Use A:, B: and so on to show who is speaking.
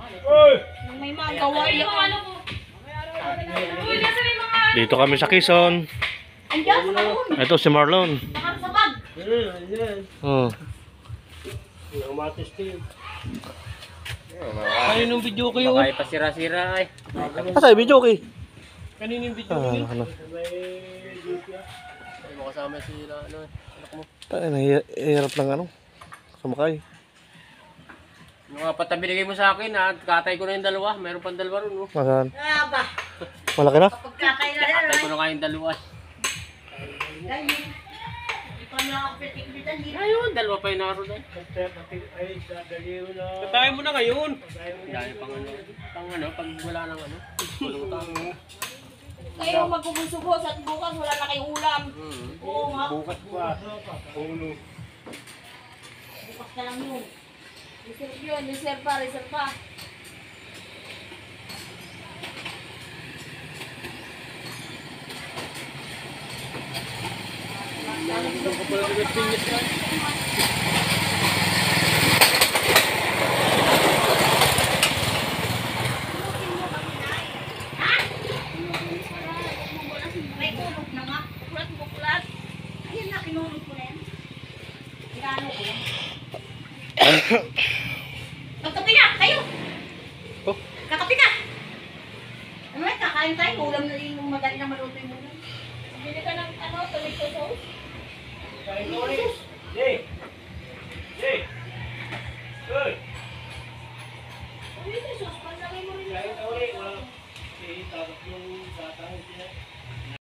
A: Nung may mga gawa yung ano po.
B: Dito kami sa Quezon.
A: Andiyan sa kahon.
B: Ito si Marlon.
A: Nakasabag.
B: Oh.
C: Kaninong video kayo? Baka ipasira-sira ay.
B: Asa video kay?
C: Kaninong video
B: Ah,
C: kayo?
B: ano.
C: Ay mo kasama sila ano anak mo.
B: Tayo nahihirap ng ano. Sumakay.
C: Yung apat na binigay mo sa akin ha, katay ko na yung dalawa. Mayroon pang dalawa ron. Oh.
B: Masan?
A: Ah, ba.
B: Malaki na?
A: Pagkakay na rin.
C: Katay ko na nga yung dalawa.
A: Hindi pa nakapit-ikitan dito.
C: Ayun, dalawa pa yung naroon ay. Katay mo na ngayon. Dahil pang ano, pag wala nang ano. Kulutang mo.
A: Kayo magpupusugos at bukas wala na kayong ulam. Oo nga.
C: Bukas pa.
A: Bukas na lang yun. Reserve yun. Reserve pa. Reserve pa. May tulog na nga. Bukulat. Ayun na, kinulog ko na yan. Gano ko yan. Magkapi na! Kayo!
B: Oh.
A: Kakapi ka! Ano ay, kakain tayo. Ulam na rin yung madali na maluto yung ulam. Bili ka ng ano, tomato sauce? Tomato sauce?